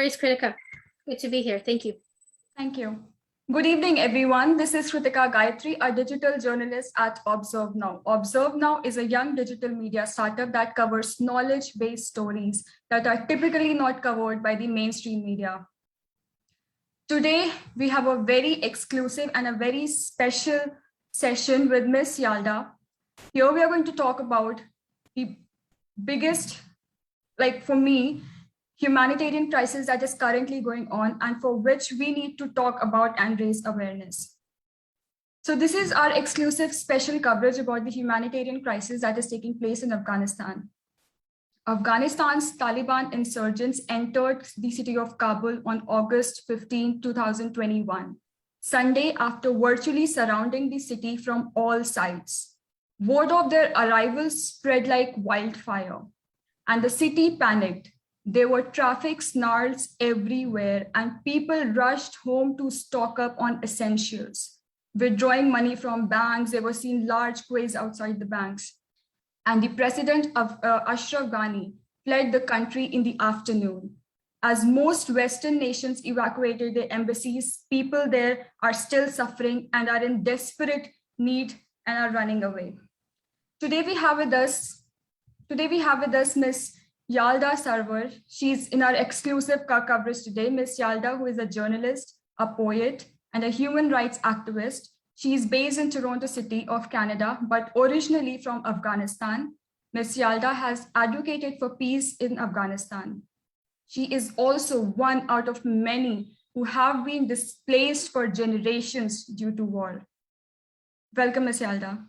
worries, Kritika. Good to be here. Thank you. Thank you. Good evening, everyone. This is Kritika Gayatri, a digital journalist at ObserveNow. ObserveNow is a young digital media startup that covers knowledge-based stories that are typically not covered by the mainstream media. Today, we have a very exclusive and a very special session with Miss Yalda. Here we are going to talk about the biggest, for me, humanitarian crisis that is currently going on and for which we need to talk about and raise awareness. So this is our exclusive special coverage about the humanitarian crisis that is taking place in Afghanistan. Afghanistan's Taliban insurgents entered the city of Kabul on August 15, 2021, Sunday, after virtually surrounding the city from all sides. Word of their arrival spread like wildfire, and the city panicked. There were traffic snarls everywhere, and people rushed home to stock up on essentials. Withdrawing money from banks, they were seeing large queues outside the banks. And the president of Ashraf Ghani fled the country in the afternoon. As most Western nations evacuated their embassies, people there are still suffering and are in desperate need and are running away. Today we have with us Miss Yalda Sarwar. She's in our exclusive coverage today. Miss Yalda, who is a journalist, a poet, and a human rights activist. She is based in Toronto City of Canada, but originally from Afghanistan. Miss Yalda has advocated for peace in Afghanistan. She is also one out of many who have been displaced for generations due to war. Welcome, Miss Yalda.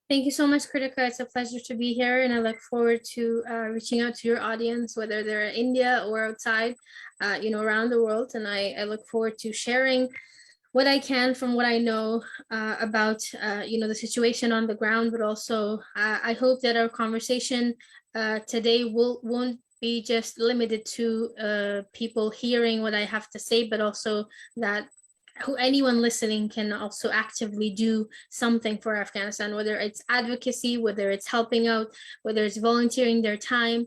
Thank you so much, Kritika. It's a pleasure to be here, and I look forward to reaching out to your audience, whether they're in India or outside, around the world. And I look forward to sharing what I can from what I know about, the situation on the ground, but also I hope that our conversation today won't be just limited to people hearing what I have to say, but also that anyone listening can also actively do something for Afghanistan, whether it's advocacy, whether it's helping out, whether it's volunteering their time,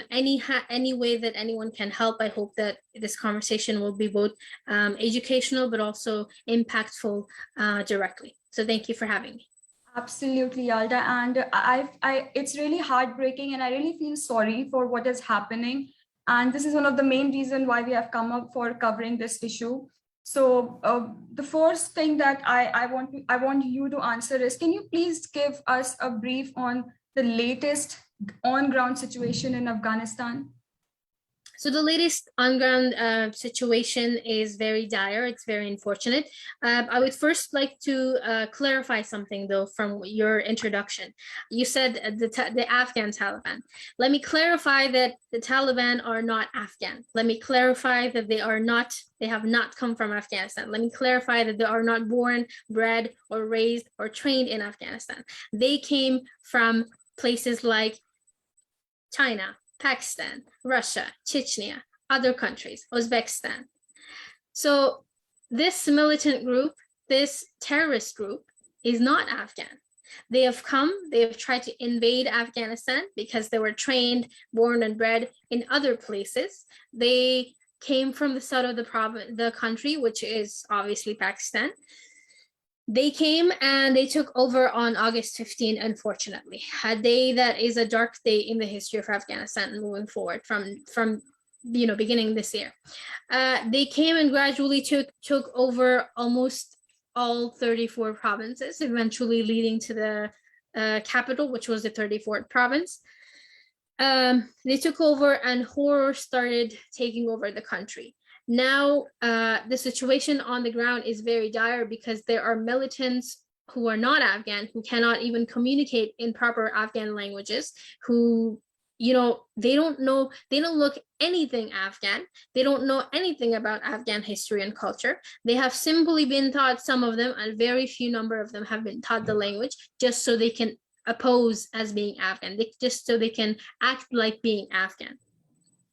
any way that anyone can help. I hope that this conversation will be both educational, but also impactful directly. So thank you for having me. Absolutely, Yalda. And it's really heartbreaking, and I really feel sorry for what is happening. And this is one of the main reasons why we have come up for covering this issue. So the first thing that I want you to answer is, can you please give us a brief on the latest on-ground situation in Afghanistan? So the latest on-ground situation is very dire. It's very unfortunate. I would first like to clarify something, though, from your introduction. You said the Afghan Taliban. Let me clarify that the Taliban are not Afghan. Let me clarify that they have not come from Afghanistan. Let me clarify that they are not born, bred, or raised, or trained in Afghanistan. They came from places like China, Pakistan, Russia, Chechnya, other countries, Uzbekistan. So this militant group, this terrorist group, is not Afghan. They have tried to invade Afghanistan because they were trained, born and bred in other places. They came from the south of the country, which is obviously Pakistan. They came and they took over on August 15, unfortunately. A day that is a dark day in the history of Afghanistan moving forward from beginning this year. They came and gradually took over almost all 34 provinces, eventually leading to the capital, which was the 34th province. They took over and horror started taking over the country. Now, the situation on the ground is very dire because there are militants who are not Afghan, who cannot even communicate in proper Afghan languages, who, they don't look anything Afghan. They don't know anything about Afghan history and culture. They have simply been taught, some of them, a very few number of them have been taught the language just so they can oppose as being Afghan, just so they can act like being Afghan.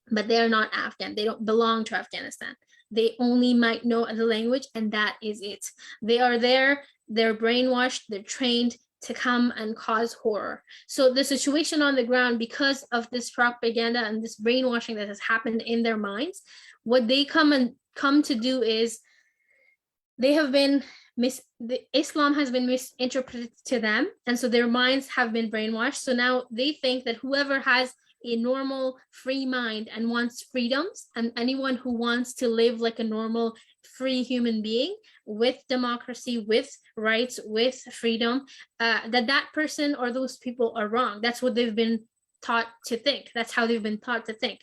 But they are not Afghan. They don't belong to Afghanistan. They only might know the language, and that is it. They are there, they're brainwashed, they're trained to come and cause horror. So the situation on the ground, because of this propaganda and this brainwashing that has happened in their minds, what they come to do is they have been Islam has been misinterpreted to them, and so their minds have been brainwashed. So now they think that whoever has a normal free mind and wants freedoms, and anyone who wants to live like a normal free human being with democracy, with rights, with freedom, that person or those people are wrong. That's what they've been taught to think. That's how they've been taught to think.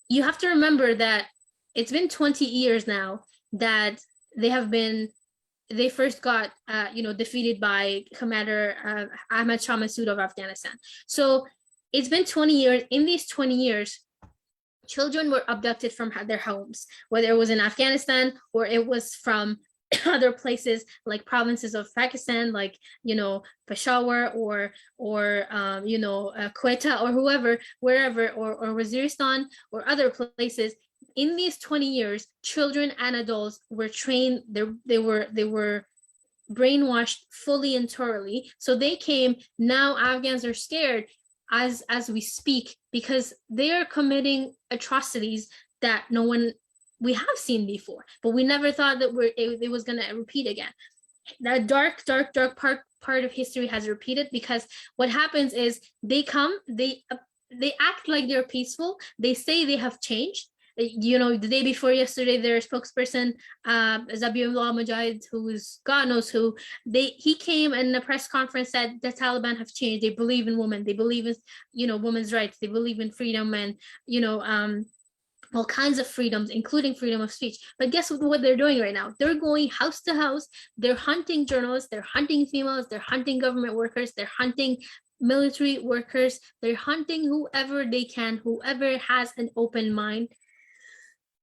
You have to remember that it's been 20 years now that they first got defeated by Commander Ahmad Shah Massoud of Afghanistan. So it's been 20 years. In these 20 years, children were abducted from their homes, whether it was in Afghanistan or it was from other places like provinces of Pakistan, like, Peshawar or Quetta or wherever, or Waziristan or other places. In these 20 years, children and adults were trained. They were brainwashed fully and thoroughly. So they came. Now Afghans are scared as we speak, because they are committing atrocities that we have seen before, but we never thought that it was going to repeat again. That dark part of history has repeated, because what happens is they come, they act like they're peaceful. They say they have changed. The day before yesterday, their spokesperson, Zabiullah Mujahid, who's God knows who, he came and in a press conference said the Taliban have changed. They believe in women. They believe in, women's rights. They believe in freedom and, all kinds of freedoms, including freedom of speech. But guess what they're doing right now? They're going house to house. They're hunting journalists. They're hunting females. They're hunting government workers. They're hunting military workers. They're hunting whoever they can, whoever has an open mind.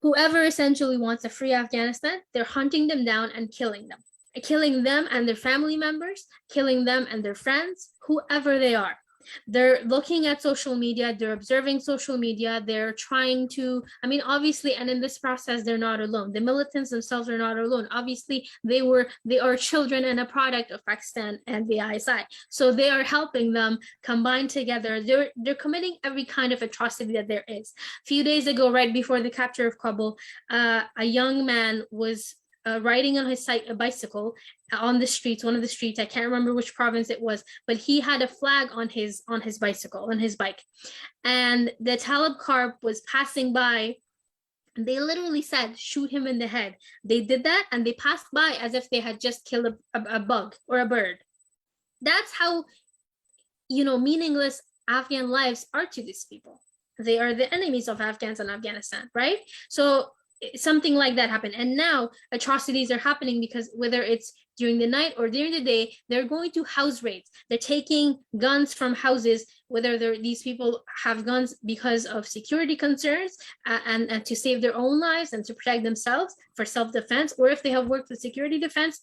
Whoever essentially wants a free Afghanistan, they're hunting them down and killing them and their family members, killing them and their friends, whoever they are. They're looking at social media, they're observing social media, they're trying to, obviously, and in this process, they're not alone. The militants themselves are not alone. Obviously, they are children and a product of Pakistan and the ISI. So they are helping them combine together. They're committing every kind of atrocity that there is. A few days ago, right before the capture of Kabul, a young man was riding on his a bicycle on the streets, one of the streets, I can't remember which province it was, but he had a flag on his bicycle, on his bike. And the Talib car was passing by. They literally said, shoot him in the head. They did that and they passed by as if they had just killed a bug or a bird. That's how, meaningless Afghan lives are to these people. They are the enemies of Afghans and Afghanistan, right? So something like that happened. And now atrocities are happening because whether it's during the night or during the day, they're going to house raids. They're taking guns from houses, whether these people have guns because of security concerns and to save their own lives and to protect themselves for self-defense, or if they have worked with security defense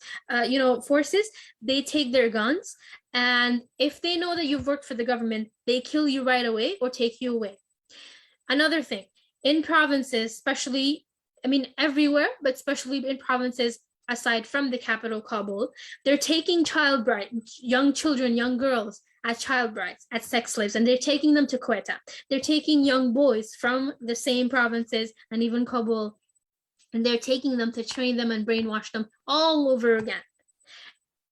forces, they take their guns. And if they know that you've worked for the government, they kill you right away or take you away. Another thing, in provinces, especially, everywhere, but especially in provinces aside from the capital, Kabul, they're taking young children, young girls as child brides, as sex slaves, and they're taking them to Quetta. They're taking young boys from the same provinces and even Kabul, and they're taking them to train them and brainwash them all over again.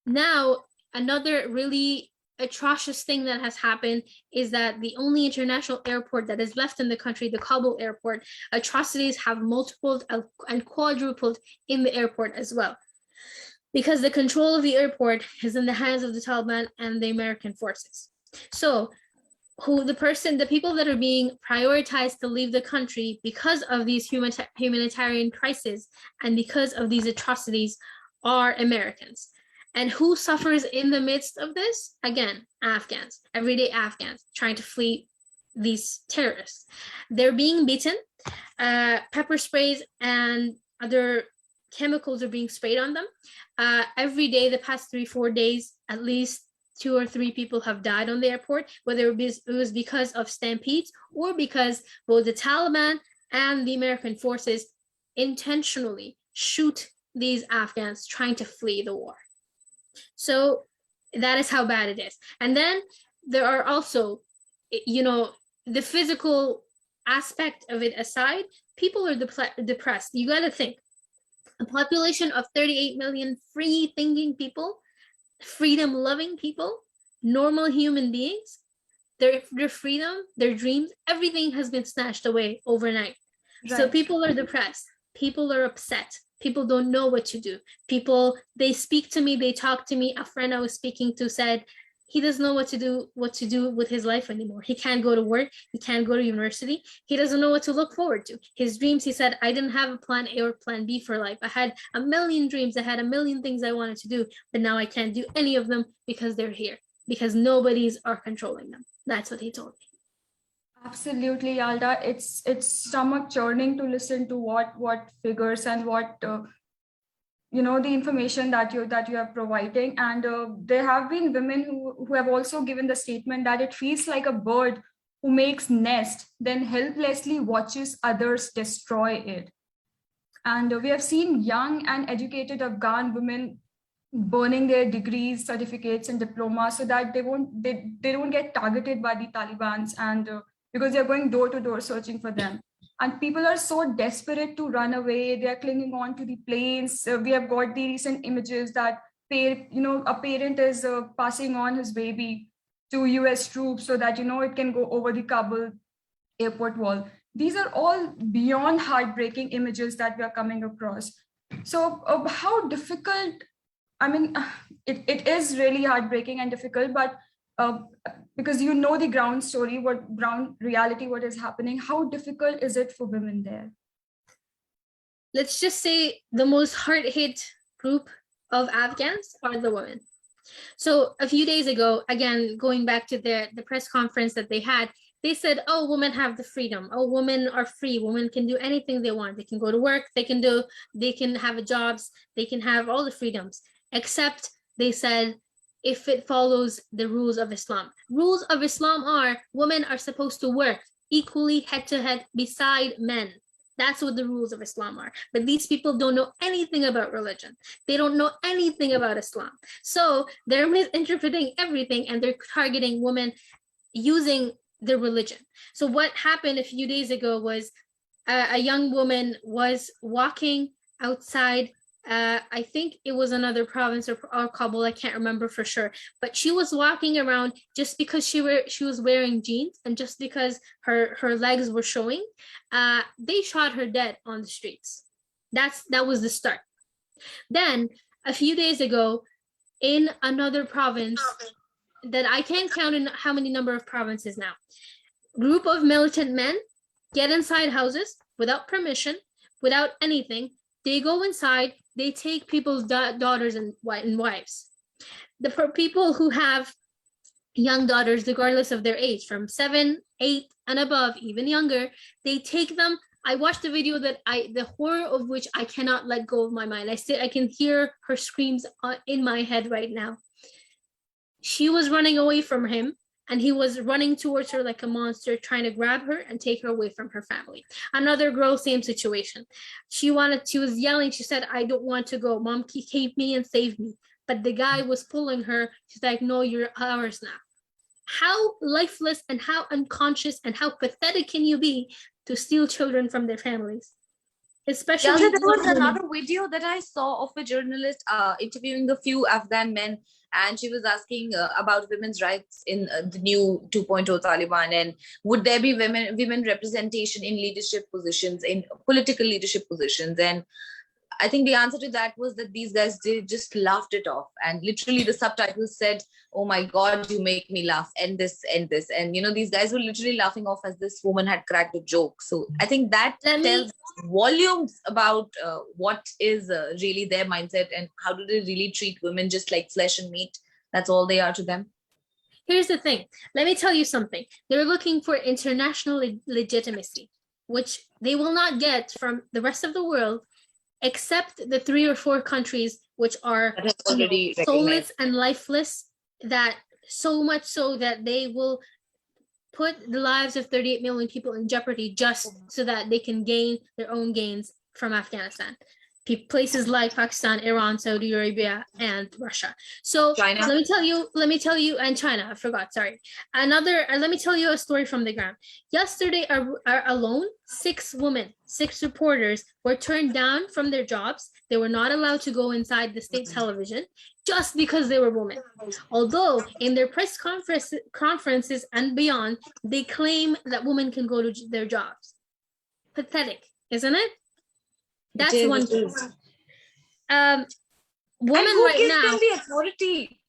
Now, another really atrocious thing that has happened is that the only international airport that is left in the country, the Kabul airport, atrocities have multiplied and quadrupled in the airport as well, because the control of the airport is in the hands of the Taliban and the American forces. So the people that are being prioritized to leave the country because of these humanitarian crises and because of these atrocities are Americans. And who suffers in the midst of this? Again, Afghans, everyday Afghans trying to flee these terrorists. They're being beaten. Pepper sprays and other chemicals are being sprayed on them. Every day, the past 3-4 days, at least 2 or 3 people have died on the airport, whether it was because of stampedes or because both the Taliban and the American forces intentionally shoot these Afghans trying to flee the war. So That is how bad it is. And then there are also, the physical aspect of it aside, people are depressed. You got to think, a population of 38 million free thinking people, freedom loving people, normal human beings, their freedom, their dreams, everything has been snatched away overnight. Right. So people are depressed. People are upset. People don't know what to do. People, they speak to me, they talk to me. A friend I was speaking to said he doesn't know what to do with his life anymore. He can't go to work. He can't go to university. He doesn't know what to look forward to. His dreams, he said, I didn't have a plan A or plan B for life. I had a million dreams. I had a million things I wanted to do, but now I can't do any of them because they're here, because nobody's are controlling them. That's what he told me. Absolutely, Yalda. It's stomach churning to listen to what figures and what the information that you are providing. And there have been women who have also given the statement that it feels like a bird who makes nest, then helplessly watches others destroy it. And we have seen young and educated Afghan women burning their degrees, certificates, and diplomas so that they don't get targeted by the Taliban, and because they're going door to door searching for them. And people are so desperate to run away. They're clinging on to the planes. We have got the recent images that a parent is passing on his baby to US troops so that it can go over the Kabul airport wall. These are all beyond heartbreaking images that we are coming across. So how difficult, it is really heartbreaking and difficult, but because the ground story, ground reality, what is happening, how difficult is it for women there? Let's just say the most hard-hit group of Afghans are the women. So a few days ago, again, going back to the press conference that they had, they said, oh, women have the freedom. Oh, women are free. Women can do anything they want. They can go to work. They can have jobs. They can have all the freedoms, except they said, if it follows the rules of Islam. Rules of Islam are women are supposed to work equally head to head beside men. That's what the rules of Islam are. But these people don't know anything about religion. They don't know anything about Islam. So they're misinterpreting everything and they're targeting women using their religion. So what happened a few days ago was a young woman was walking outside I think it was another province or Kabul, I can't remember for sure, but she was walking around just because she was wearing jeans and just because her legs were showing. They shot her dead on the streets. That was the start. Then a few days ago in another province that I can't count in how many number of provinces now, group of militant men get inside houses without permission, without anything. They go inside, they take people's daughters and wives. The people who have young daughters, regardless of their age, from 7, 8 and above, even younger, they take them. I watched a video that the horror of which I cannot let go of my mind. I can hear her screams in my head right now. She was running away from him, and he was running towards her like a monster, trying to grab her and take her away from her family. Another girl, same situation. She was yelling. She said, I don't want to go. Mom, keep me and save me. But the guy was pulling her. She's like, no, you're ours now. How lifeless and how unconscious and how pathetic can you be to steal children from their families? Especially there was another video that I saw of a journalist interviewing a few Afghan men, and she was asking about women's rights in the new 2.0 Taliban, and would there be women representation in leadership positions, in political leadership positions. And I think the answer to that was that these guys just laughed it off, and literally the subtitles said, oh my God, you make me laugh, end this. And these guys were literally laughing off as this woman had cracked a joke. So I think that tells volumes about what is really their mindset and how do they really treat women just like flesh and meat. That's all they are to them. Here's the thing. Let me tell you something. They're looking for international legitimacy, which they will not get from the rest of the world, except the 3 or 4 countries which are soulless and lifeless, that so much so that they will put the lives of 38 million people in jeopardy just so that they can gain their own gains from Afghanistan. places like Pakistan, Iran, Saudi Arabia, and Russia. So China. let me tell you, and China, I forgot, sorry. Let me tell you a story from the ground. Yesterday alone, 6 women, 6 reporters were turned down from their jobs. They were not allowed to go inside the state television just because they were women. Although in their press conferences and beyond, they claim that women can go to their jobs. Pathetic, isn't it? That's one thing. Women who right gives now them the authority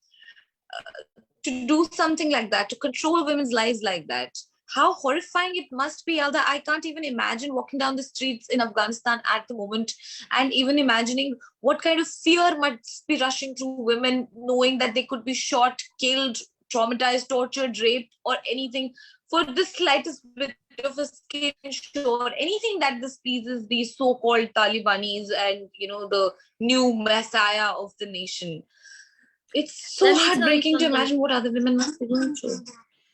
to do something like that, to control women's lives like that? How horrifying it must be, Yalda. I can't even imagine walking down the streets in Afghanistan at the moment, and even imagining what kind of fear must be rushing through women, knowing that they could be shot, killed, traumatized, tortured, raped, or anything for the slightest bit of a skin show, anything that displeases these so-called Talibanis and, you know, the new messiah of the nation. It's so heartbreaking to imagine what other women must be going through.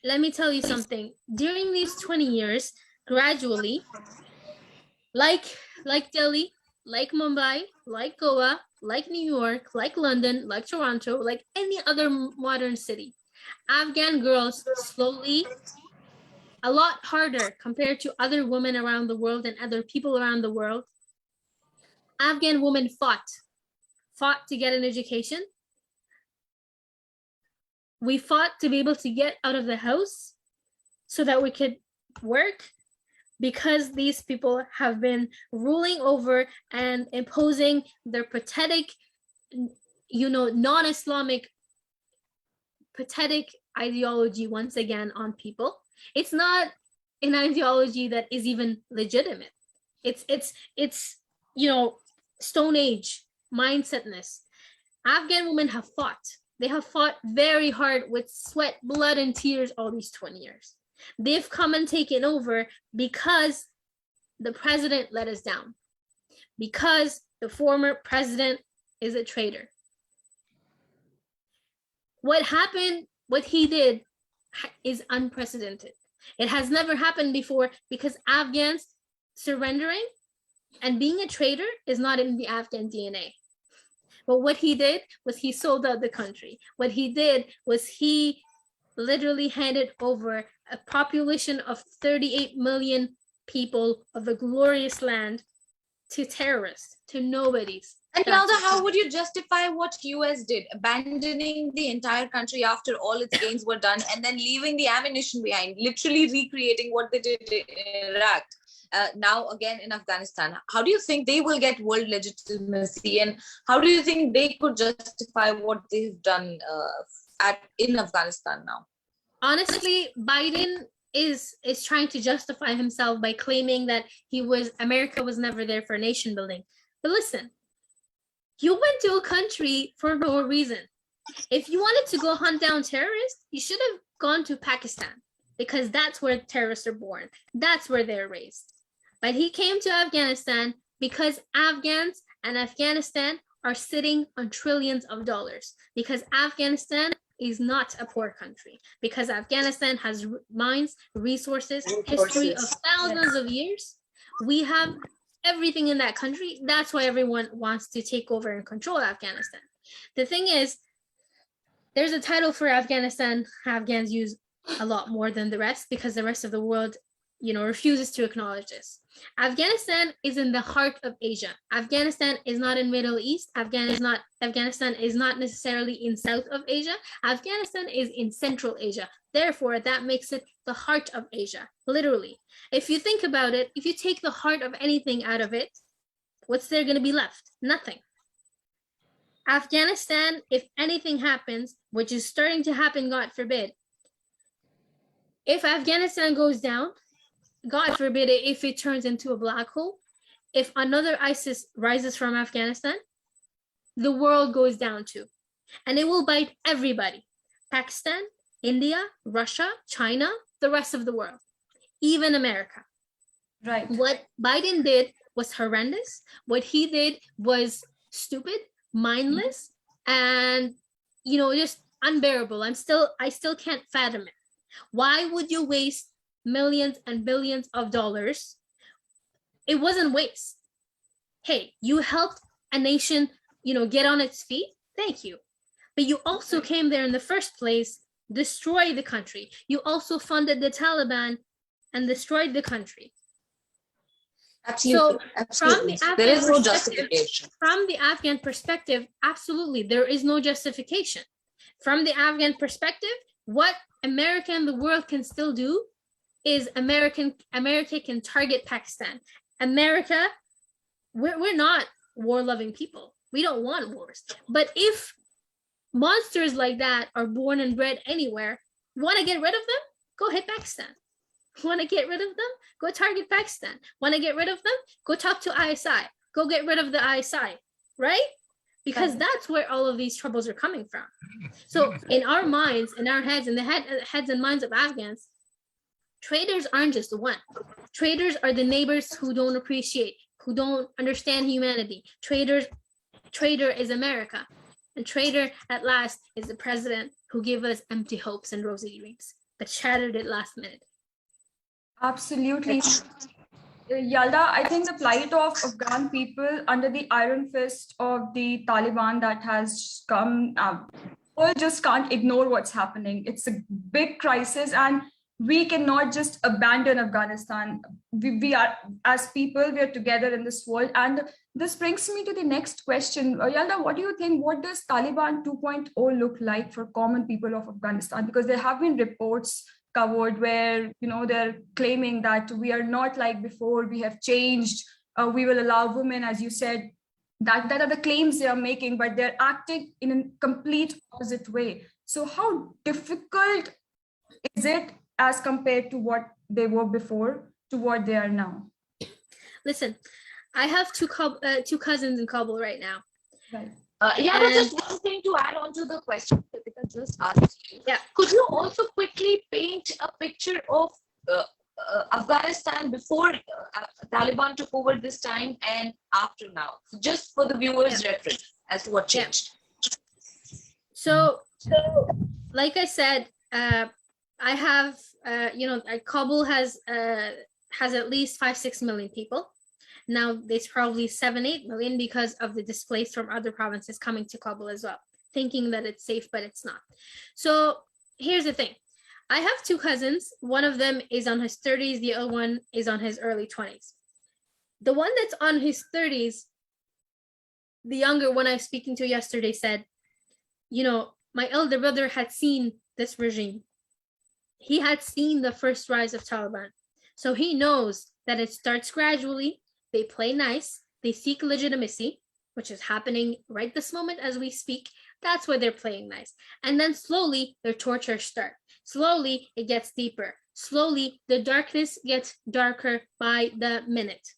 Let me tell you something. During these 20 years, gradually, like Delhi, like Mumbai, like Goa, like New York, like London, like Toronto, like any other modern city, Afghan girls slowly, a lot harder compared to other women around the world and other people around the world, Afghan women fought to get an education. We fought to be able to get out of the house so that we could work, because these people have been ruling over and imposing their pathetic, you know, non-Islamic pathetic ideology once again on people. It's not an ideology that is even legitimate. It's you know, Stone Age mindsetness. Afghan women have fought. They have fought very hard with sweat, blood, and tears all these 20 years. They've come and taken over because the president let us down, because the former president is a traitor. What happened, what he did, is unprecedented. It has never happened before, because Afghans surrendering and being a traitor is not in the Afghan DNA. But what he did was he sold out the country. What he did was he literally handed over a population of 38 million people of the glorious land to terrorists, to nobodies. And Yalda, how would you justify what US did, abandoning the entire country after all its gains were done and then leaving the ammunition behind, literally recreating what they did in Iraq, now again in Afghanistan? How do you think they will get world legitimacy, and how do you think they could justify what they've done in Afghanistan now? Honestly, Biden is trying to justify himself by claiming that America was never there for nation building. But listen, you went to a country for no reason. If you wanted to go hunt down terrorists, you should have gone to Pakistan, because that's where terrorists are born. That's where they're raised. But he came to Afghanistan because Afghans and Afghanistan are sitting on trillions of dollars, because Afghanistan is not a poor country, because Afghanistan has mines, resources, history of thousands of years. We have everything in that country. That's why everyone wants to take over and control Afghanistan. The thing is, there's a title for Afghanistan Afghans use a lot more than the rest, because the rest of the world, you know, refuses to acknowledge this. Afghanistan is in the heart of Asia. Afghanistan is not in Middle East. Afghanistan is not necessarily in South of Asia. Afghanistan is in Central Asia. Therefore, that makes it the heart of Asia, literally. If you think about it, if you take the heart of anything out of it, what's there going to be left? Nothing. Afghanistan, if anything happens, which is starting to happen, God forbid, if Afghanistan goes down, God forbid it, if it turns into a black hole, if another ISIS rises from Afghanistan, the world goes down too. And it will bite everybody. Pakistan, India, Russia, China, the rest of the world, even America. Right. What Biden did was horrendous. What he did was stupid, mindless, and, you know, just unbearable. I still can't fathom it. Why would you waste millions and billions of dollars? It wasn't waste. Hey, you helped a nation, get on its feet, thank you. But you also came there in the first place, destroy the country. You also funded the Taliban and destroyed the country. Absolutely. So Absolutely. There is no justification. From the Afghan perspective, absolutely, there is no justification. From the Afghan perspective, what America and the world can still do is America can target Pakistan. America, we're not war-loving people. We don't want wars. But if monsters like that are born and bred anywhere, you want to get rid of them? Go hit Pakistan. Want to get rid of them? Go target Pakistan. Want to get rid of them? Go talk to ISI. Go get rid of the ISI, right? Because that's where all of these troubles are coming from. So in our minds, in our heads, in the heads and minds of Afghans, traitors aren't just the one. Traitors are the neighbors who don't appreciate, who don't understand humanity. Traitor is America. And traitor at last is the president who gave us empty hopes and rosy dreams, but shattered it last minute. Absolutely. Yalda, I think the plight of Afghan people under the iron fist of the Taliban that has come, people just can't ignore what's happening. It's a big crisis, and we cannot just abandon Afghanistan. We are, as people, we are together in this world. And this brings me to the next question. Yalda, what do you think? What does Taliban 2.0 look like for common people of Afghanistan? Because there have been reports covered where, they're claiming that we are not like before, we have changed, we will allow women, as you said, that are the claims they are making, but they're acting in a complete opposite way. So how difficult is it as compared to what they were before to what they are now? Listen, I have two cousins in Kabul right now. Right. Just one thing to add on to the question Kritika just asked you. Yeah. Could you also quickly paint a picture of Afghanistan before Taliban took over this time and after now, just for the viewers' reference as to what changed? So like I said, I have, Kabul has at least 5-6 million people. Now there's probably 7-8 million because of the displaced from other provinces coming to Kabul as well, thinking that it's safe, but it's not. So here's the thing. I have two cousins. One of them is on his 30s. The other one is on his early 20s. The one that's on his 30s, the younger one I was speaking to yesterday said, my elder brother had seen this regime. He had seen the first rise of Taliban. So he knows that it starts gradually. They play nice, they seek legitimacy, which is happening right this moment as we speak. That's why they're playing nice. And then slowly their torture starts. Slowly it gets deeper. Slowly the darkness gets darker by the minute.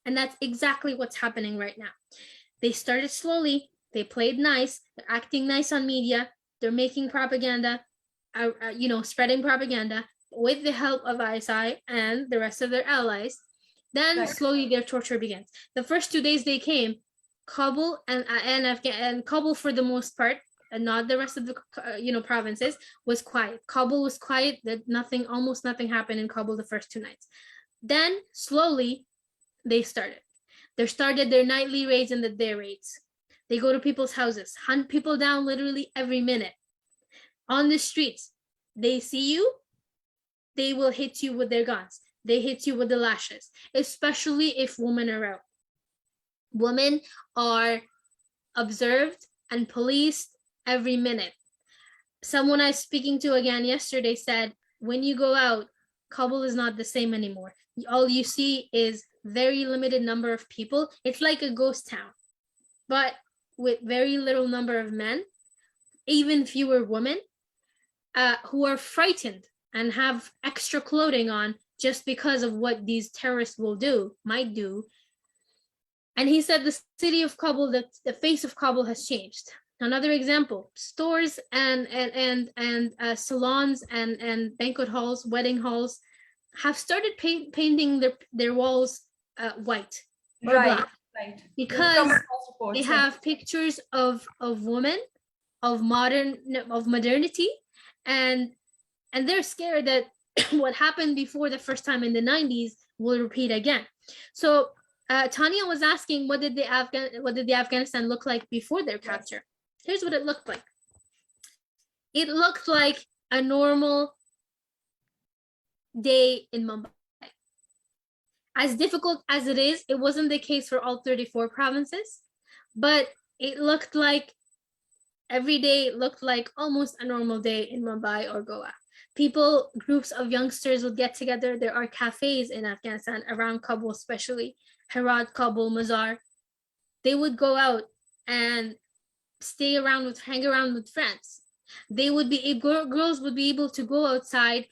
And that's exactly what's happening right now. They started slowly, they played nice, they're acting nice on media, they're making propaganda, spreading propaganda with the help of ISI and the rest of their allies. Then slowly their torture begins. The first 2 days they came, Kabul and Kabul for the most part, and not the rest of the provinces, was quiet. Kabul was quiet. That almost nothing happened in Kabul the first 2 nights. Then slowly they started. They started their nightly raids and the day raids. They go to people's houses, hunt people down literally every minute. On the streets, they see you, they will hit you with their guns. They hit you with the lashes, especially if women are out. Women are observed and policed every minute. Someone I was speaking to again yesterday said, when you go out, Kabul is not the same anymore. All you see is very limited number of people. It's like a ghost town, but with very little number of men, even fewer women, who are frightened and have extra clothing on just because of what these terrorists might do. And he said the city of Kabul, the face of Kabul has changed. Another example, stores and salons and banquet halls, wedding halls have started painting their walls white or black. Right. Because they have pictures of women, of modernity, and they're scared that what happened before the first time in the 90s will repeat again. So Tanya was asking, what did the Afghanistan look like before their capture? Here's what it looked like. It looked like a normal day in Mumbai. As difficult as it is, it wasn't the case for all 34 provinces, but it looked like every day looked like almost a normal day in Mumbai or Goa. People, groups of youngsters would get together. There are cafes in Afghanistan, around Kabul especially, Herat, Kabul, Mazar. They would go out and hang around with friends. Girls would be able to go outside,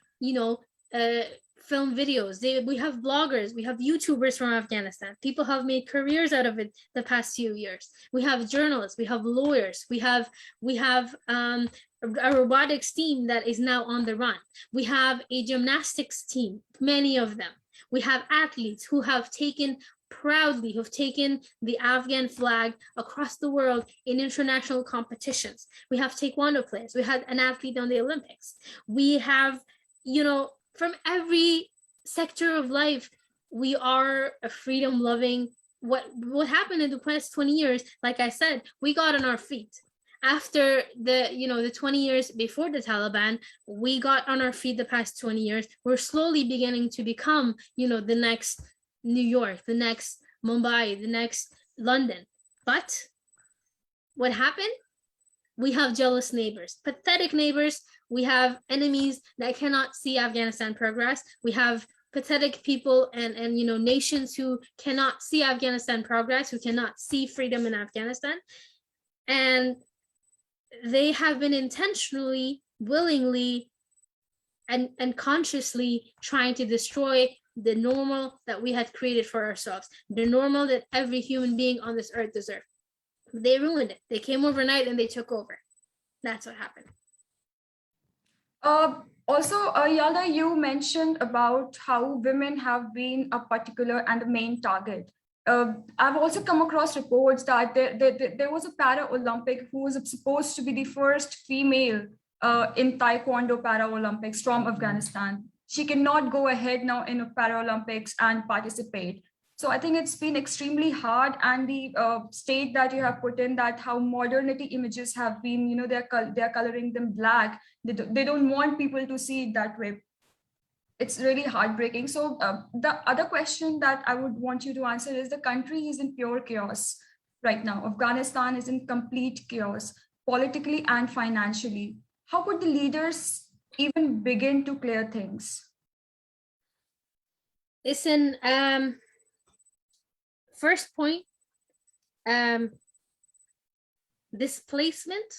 film videos. We have bloggers, we have YouTubers from Afghanistan. People have made careers out of it the past few years. We have journalists, we have lawyers, we have a robotics team that is now on the run. We have a gymnastics team, many of them. We have athletes who have taken the Afghan flag across the world in international competitions. We have taekwondo players. We had an athlete on the Olympics. We have, from every sector of life, we are a freedom-loving. What happened in the past 20 years, like I said, we got on our feet. After the 20 years before the Taliban, we got on our feet the past 20 years. We're slowly beginning to become, the next New York, the next Mumbai, the next London. But what happened? We have jealous neighbors, pathetic neighbors. We have enemies that cannot see Afghanistan progress. We have pathetic people and nations who cannot see Afghanistan progress, who cannot see freedom in Afghanistan. And they have been intentionally, willingly, and consciously trying to destroy the normal that we had created for ourselves, the normal that every human being on this earth deserved. They ruined it. They came overnight and they took over. That's what happened. Also, Yalda, you mentioned about how women have been a particular and the main target. I've also come across reports that there was a para-Olympic who was supposed to be the first female in Taekwondo para-Olympics from Afghanistan. She cannot go ahead now in Paralympics and participate. So I think it's been extremely hard, and the state that you have put in, that how modernity images have been, they're coloring them black. They don't want people to see it that way. It's really heartbreaking. So the other question that I would want you to answer is, the country is in pure chaos right now. Afghanistan is in complete chaos, politically and financially. How could the leaders even begin to clear things? Listen, first point, displacement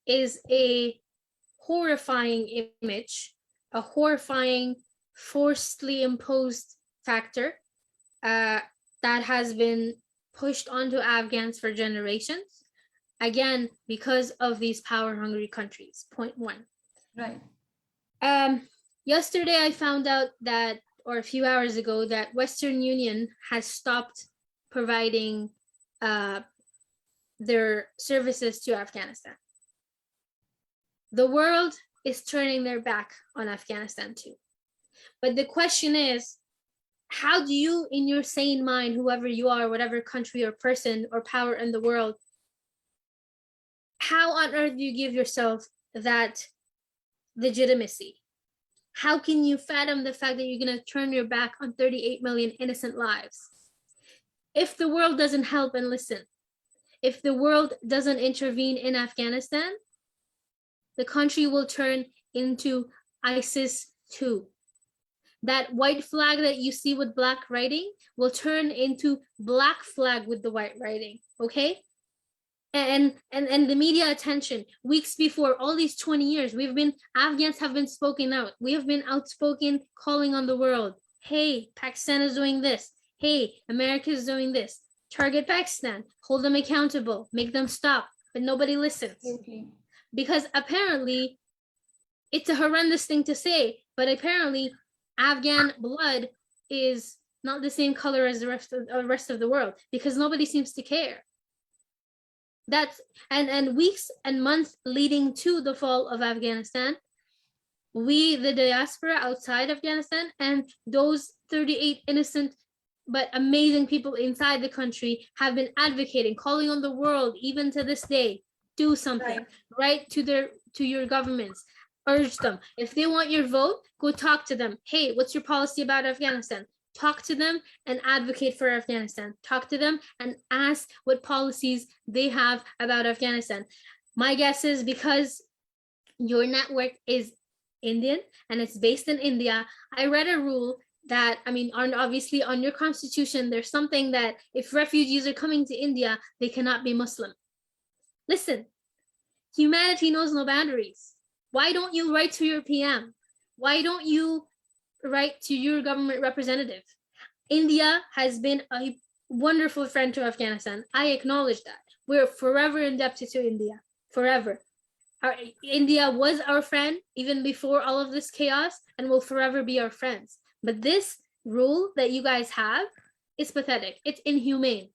is a horrifying image, a horrifying, forcibly imposed factor that has been pushed onto Afghans for generations, again, because of these power-hungry countries, point one. Right. Yesterday, I found out that, or a few hours ago, that Western Union has stopped providing their services to Afghanistan. The world is turning their back on Afghanistan too. But the question is, how do you, in your sane mind, whoever you are, whatever country or person or power in the world, how on earth do you give yourself that legitimacy? How can you fathom the fact that you're going to turn your back on 38 million innocent lives? If the world doesn't help and listen, if the world doesn't intervene in Afghanistan, the country will turn into ISIS too. That white flag that you see with black writing will turn into black flag with the white writing, okay? And the media attention, weeks before, all these 20 years, Afghans have been spoken out. We have been outspoken, calling on the world. Hey, Pakistan is doing this. Hey, America is doing this. Target Pakistan, hold them accountable, make them stop, but nobody listens. Okay. Because apparently, it's a horrendous thing to say, but apparently Afghan blood is not the same color as the rest of the world, because nobody seems to care. That's and weeks and months leading to the fall of Afghanistan, we, the diaspora outside Afghanistan, and those 38 innocent but amazing people inside the country have been advocating, calling on the world, even to this day, do something, write to your governments, urge them. If they want your vote, go talk to them. Hey, what's your policy about Afghanistan? Talk to them and advocate for Afghanistan. Talk to them and ask what policies they have about Afghanistan. My guess is because your network is Indian and it's based in India, I read a rule that, I mean, obviously on your constitution, there's something that if refugees are coming to India, they cannot be Muslim. Listen, humanity knows no boundaries. Why don't you write to your PM? Why don't you write to your government representative? India has been a wonderful friend to Afghanistan. I acknowledge that. We're forever indebted to India, forever. India was our friend even before all of this chaos and will forever be our friends. But this rule that you guys have is pathetic. It's inhumane.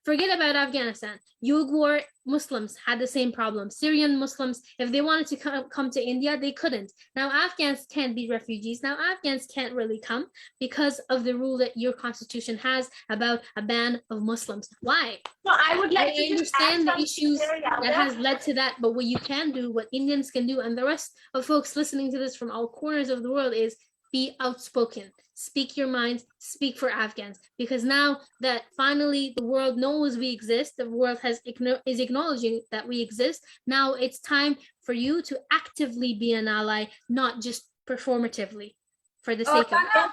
Forget about Afghanistan. Uyghur Muslims had the same problem. Syrian Muslims, if they wanted to come to India, they couldn't. Now Afghans can't be refugees. Now Afghans can't really come because of the rule that your constitution has about a ban of Muslims. Why? No, I would like to understand the issues that has led to that, but what you can do, what Indians can do, and the rest of folks listening to this from all corners of the world is be outspoken, speak your minds, speak for Afghans, because now that finally the world knows we exist, the world is acknowledging that we exist. Now it's time for you to actively be an ally, not just performatively for the sake of it. I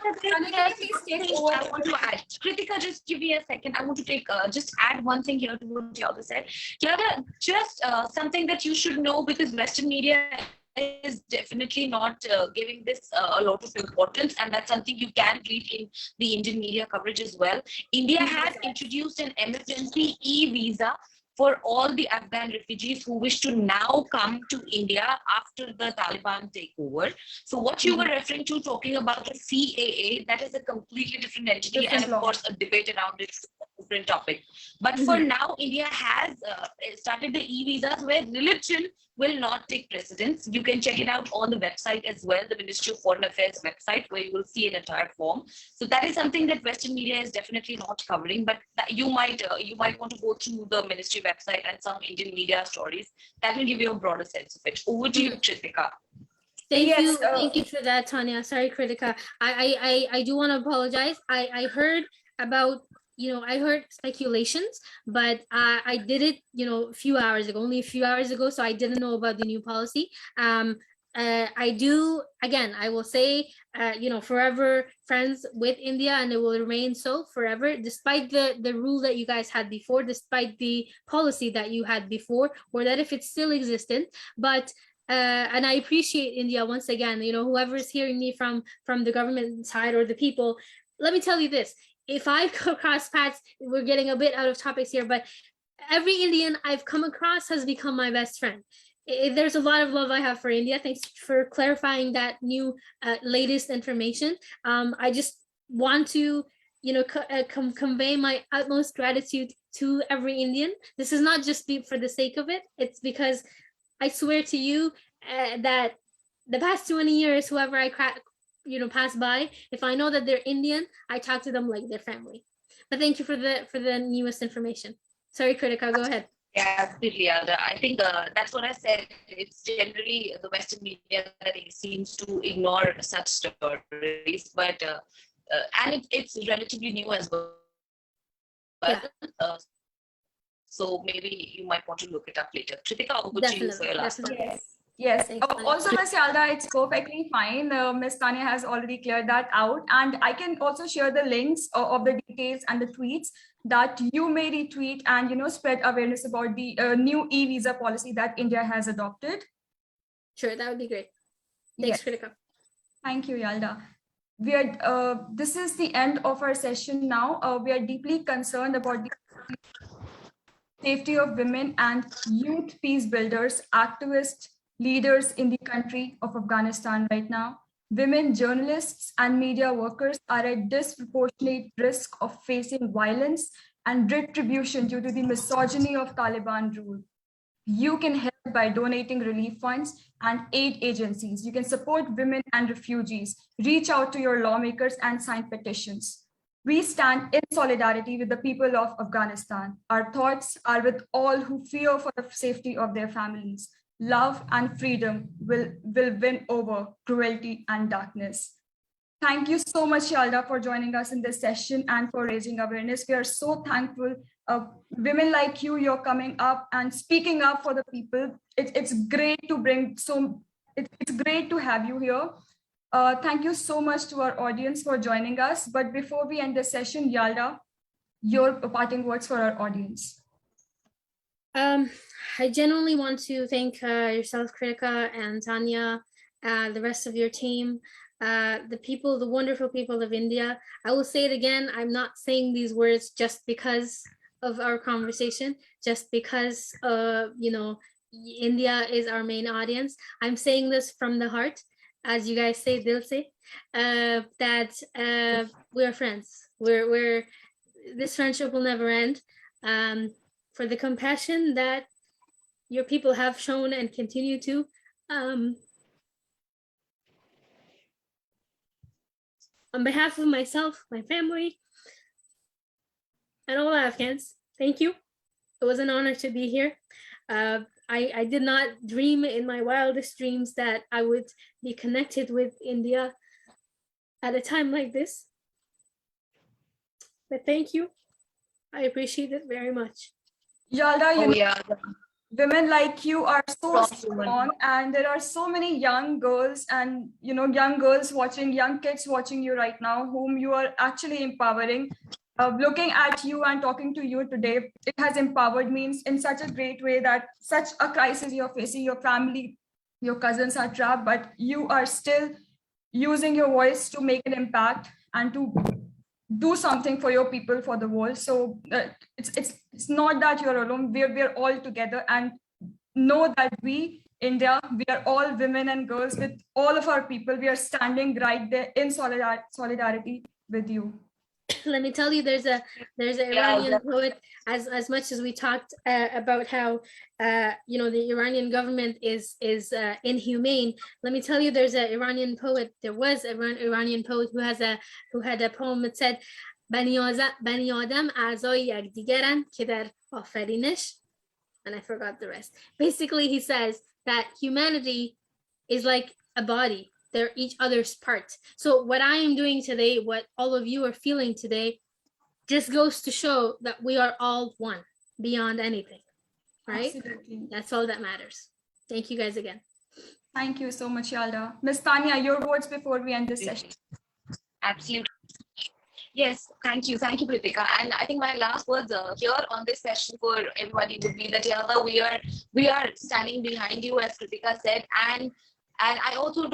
want to add. Kritika, just give me a second. I want to take just add one thing here to what Yalda said. Yalda, just something that you should know, because Western media is definitely not giving this a lot of importance, and that's something you can read in the Indian media coverage as well. India has introduced an emergency e-visa for all the Afghan refugees who wish to now come to India after the Taliban takeover. So what you were referring to, talking about the CAA, that is a completely different entity, and of course a debate around it is a different topic. But for now, India has started the e-visas where religion will not take precedence. You can check it out on the website as well, the Ministry of Foreign Affairs website, where you will see an entire form. So that is something that Western media is definitely not covering, but you might want to go through the Ministry website and some Indian media stories. That will give you a broader sense of it. Over to you, Kritika. Thank you for that, Tanya. Sorry, Kritika. I do want to apologize. I heard about, I heard speculations, but I did it, only a few hours ago, so I didn't know about the new policy. I do, again, I will say, forever friends with India, and it will remain so forever, despite the rule that you guys had before, despite the policy that you had before, or that if it's still existent. But and I appreciate India once again, whoever's hearing me from the government side or the people, let me tell you this. If I cross paths, we're getting a bit out of topics here, but every Indian I've come across has become my best friend. There's a lot of love I have for India. Thanks for clarifying that new latest information. I just want to, convey my utmost gratitude to every Indian. This is not just for the sake of it. It's because I swear to you that the past 20 years, whoever I pass by, if I know that they're Indian, I talk to them like their family. But thank you for the newest information. Sorry, Kritika, go ahead. Yeah, absolutely, Yalda. I think that's what I said. It's generally the Western media that seems to ignore such stories, but and it's relatively new as well. Yeah. So maybe you might want to look it up later. Kritika, over to you for your last one. Yes. Also, Ms. Yalda, it's perfectly fine. Ms. Tanya has already cleared that out. And I can also share the links of the details and the tweets that you may retweet and, spread awareness about the new e-visa policy that India has adopted. Sure, that would be great. Thanks, Kritika. Thank you, Yalda. This is the end of our session now. We are deeply concerned about the safety of women and youth peace builders, activists, leaders in the country of Afghanistan right now. Women journalists and media workers are at disproportionate risk of facing violence and retribution due to the misogyny of Taliban rule. You can help by donating relief funds and aid agencies. You can support women and refugees, reach out to your lawmakers and sign petitions. We stand in solidarity with the people of Afghanistan. Our thoughts are with all who fear for the safety of their families. Love and freedom will win over cruelty and darkness. Thank you so much, Yalda, for joining us in this session and for raising awareness. We are so thankful. Women like you, you're coming up and speaking up for the people. It's great to it's great to have you here. Thank you so much to our audience for joining us. But before we end the session, Yalda, your parting words for our audience. I genuinely want to thank yourself, Kritika, and Tanya, the rest of your team, the people, the wonderful people of India. I will say it again, I'm not saying these words just because of our conversation, just because, India is our main audience. I'm saying this from the heart, as you guys say, dil se, that we are friends. This friendship will never end. For the compassion that your people have shown and continue to. On behalf of myself, my family, and all Afghans, thank you. It was an honor to be here. I did not dream in my wildest dreams that I would be connected with India at a time like this. But thank you. I appreciate it very much. Yalda, women like you are so strong, and there are so many young girls and young girls watching, young kids watching you right now, whom you are actually empowering. Looking at you and talking to you today, it has empowered me in such a great way that such a crisis you're facing, your family, your cousins are trapped, but you are still using your voice to make an impact and to do something for your people, for the world. So it's not that you're alone. We're all together, and know that we, India, we are all women and girls with all of our people. We are standing right there in solidarity with you. Let me tell you, there's an Iranian poet. As much as we talked about how the Iranian government is inhumane, let me tell you, there's an Iranian poet. There was an Iranian poet who had a poem that said, "Bani Adam a'zai yakdigaran ke dar afarinesh," and I forgot the rest. Basically, he says that humanity is like a body. They're each other's parts. So what I am doing today, what all of you are feeling today, just goes to show that we are all one beyond anything, right? Absolutely. That's all that matters. Thank you guys again. Thank you so much, Yalda. Ms. Tanya, your words before we end this session. Absolutely. Yes, thank you, Kritika. And I think my last words here on this session for everybody would be that, Yalda, we are standing behind you, as Kritika said, and I'm also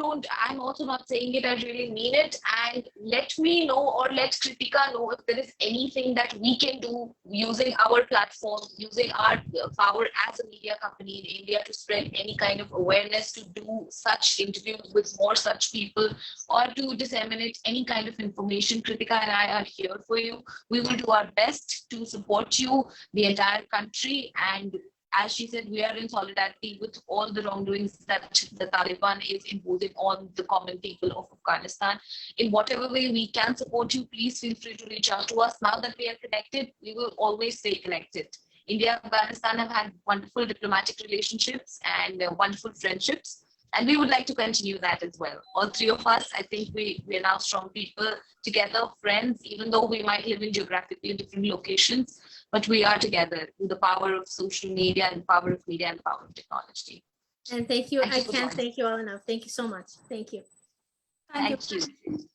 not saying it, I really mean it. And let me know, or let Kritika know, if there is anything that we can do using our platform, using our power as a media company in India to spread any kind of awareness, to do such interviews with more such people, or to disseminate any kind of information. Kritika and I are here for you. We will do our best to support you, the entire country, and as she said, we are in solidarity with all the wrongdoings that the Taliban is imposing on the common people of Afghanistan. In whatever way we can support you, please feel free to reach out to us. Now that we are connected, we will always stay connected. India and Afghanistan have had wonderful diplomatic relationships and wonderful friendships, and we would like to continue that as well. All three of us, I think we are now strong people together, friends, even though we might live in geographically different locations. But we are together with the power of social media and the power of media and the power of technology. And thank you. I can't thank you all enough. Thank you so much. Thank you. Thank you.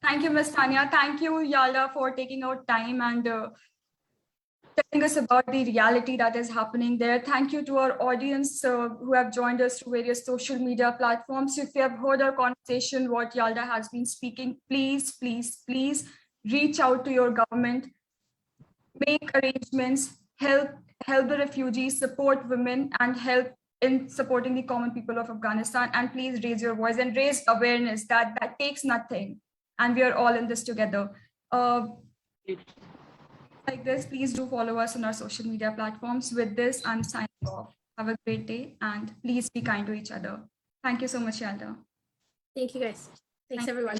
Thank you, Ms. Tanya. Thank you, Yalda, for taking out time and telling us about the reality that is happening there. Thank you to our audience who have joined us through various social media platforms. If you have heard our conversation, what Yalda has been speaking, please, please, please reach out to your government. Make arrangements, help the refugees, support women, and help in supporting the common people of Afghanistan. And please raise your voice and raise awareness that takes nothing. And we are all in this together. Like this, please do follow us on our social media platforms. With this, I'm signing off. Have a great day, and please be kind to each other. Thank you so much, Yalda. Thank you, guys. Thanks, everyone.